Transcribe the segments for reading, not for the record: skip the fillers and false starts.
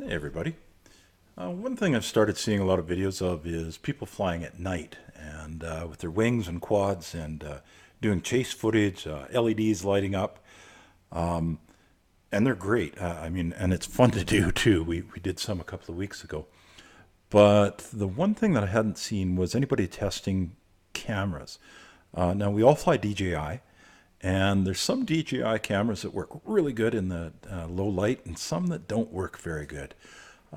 Hey everybody. One thing I've started seeing a lot of videos of is people flying at night and with their wings and quads and doing chase footage, LEDs lighting up, and they're great. I mean, and it's fun to do too. We did some a couple of weeks ago. But the one thing that I hadn't seen was anybody testing cameras. Now we all fly DJI, and there's some DJI cameras that work really good in the low light and some that don't work very good.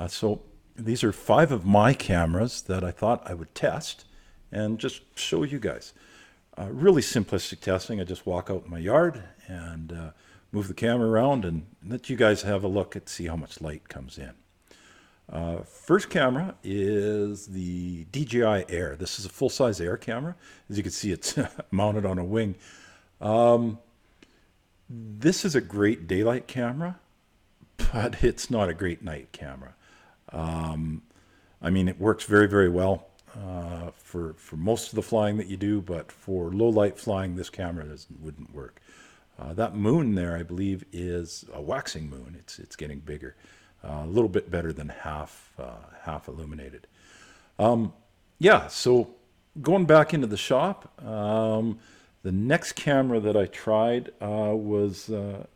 So these are 5 of my cameras that I thought I would test and just show you guys. Really simplistic testing. I just walk out in my yard and move the camera around and let you guys have a look and see how much light comes in. First camera is the DJI Air. This is a full-size Air camera. As you can see, it's mounted on a wing. This is a great daylight camera, but it's not a great night camera. I mean, it works very, very well for most of the flying that you do, but for low light flying, this camera wouldn't work. That moon there, I believe, is a waxing moon. It's getting bigger, a little bit better than half illuminated. Yeah, so going back into the shop, the next camera that I tried was a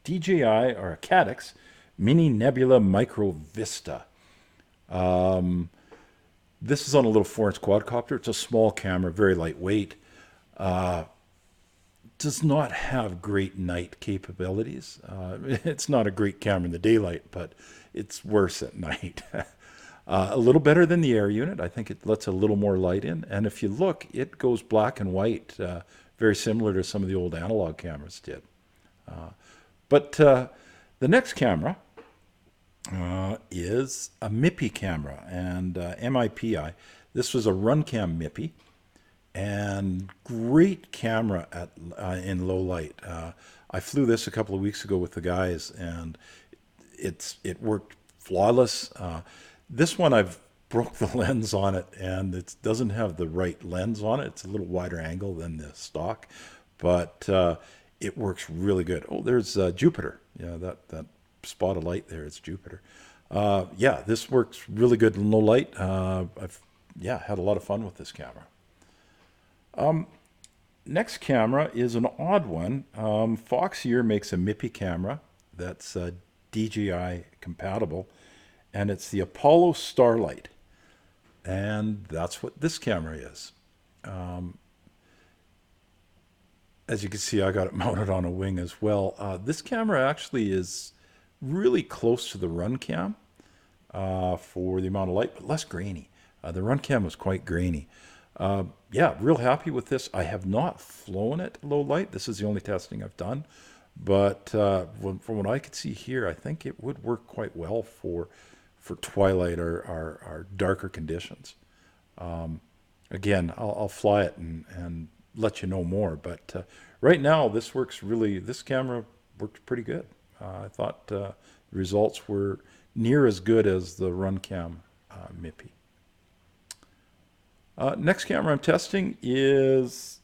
DJI or a Caddx Mini Nebula Micro Vista. This is on a little 4-inch quadcopter. It's a small camera, very lightweight. Does not have great night capabilities. It's not a great camera in the daylight, but it's worse at night. A little better than the Air unit. I think it lets a little more light in. And if you look, it goes black and white, very similar to some of the old analog cameras did. But the next camera is a MIPI camera, and MIPI. This was a RunCam MIPI, and great camera at in low light. I flew this a couple of weeks ago with the guys, and it worked flawless. This one I've broke the lens on it, and it doesn't have the right lens on it. It's a little wider angle than the stock, but it works really good. Oh, there's Jupiter. Yeah, that spot of light there is Jupiter. Yeah, this works really good in low light. I've had a lot of fun with this camera. Next camera is an odd one. Foxier makes a MIPI camera that's DJI compatible, and it's the Apollo Starlight. And that's what this camera is. As you can see, I got it mounted on a wing as well. This camera actually is really close to the RunCam for the amount of light, but less grainy. The RunCam was quite grainy. Yeah, real happy with this. I have not flown it low light. This is the only testing I've done. But from what I could see here, I think it would work quite well for twilight or darker conditions. Again, I'll fly it and let you know more. But right now, this camera worked pretty good. I thought the results were near as good as the RunCam MIPI. Next camera I'm testing is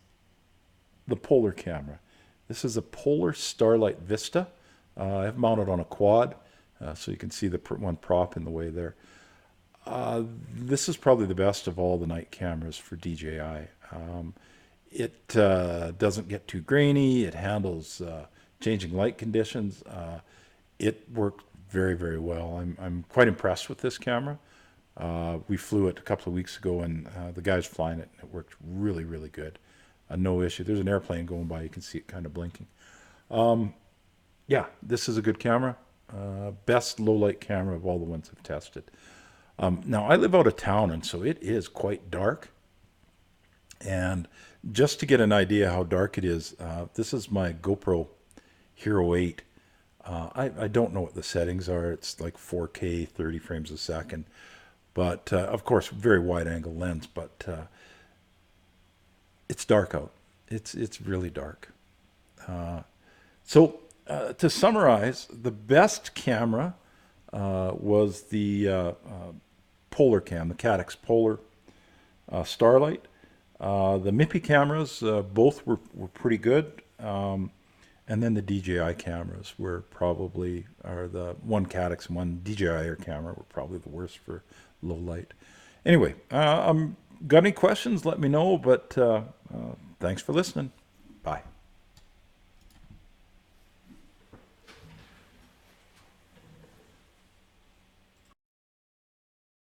the Polar camera. This is a Polar Starlight Vista. I have mounted on a quad, so you can see the one prop in the way there. This is probably the best of all the night cameras for DJI. It doesn't get too grainy. It handles changing light conditions. It worked very, very well. I'm quite impressed with this camera. We flew it a couple of weeks ago, and the guys flying it, it worked really, really good. No issue. There's an airplane going by. You can see it kind of blinking. Yeah, this is a good camera. Best low-light camera of all the ones I've tested. Now, I live out of town, and so it is quite dark. And just to get an idea how dark it is, this is my GoPro Hero 8. I don't know what the settings are. It's like 4K, 30 frames a second. But, of course, very wide-angle lens, but it's dark out. It's really dark. So, to summarize, the best camera was the Polar cam, the Caddx Polar Starlight. The MIPI cameras, both were pretty good. And then the DJI cameras were probably, are the one Caddx and one DJI Air camera were probably the worst for low light. Anyway, got any questions, let me know, but thanks for listening. Bye.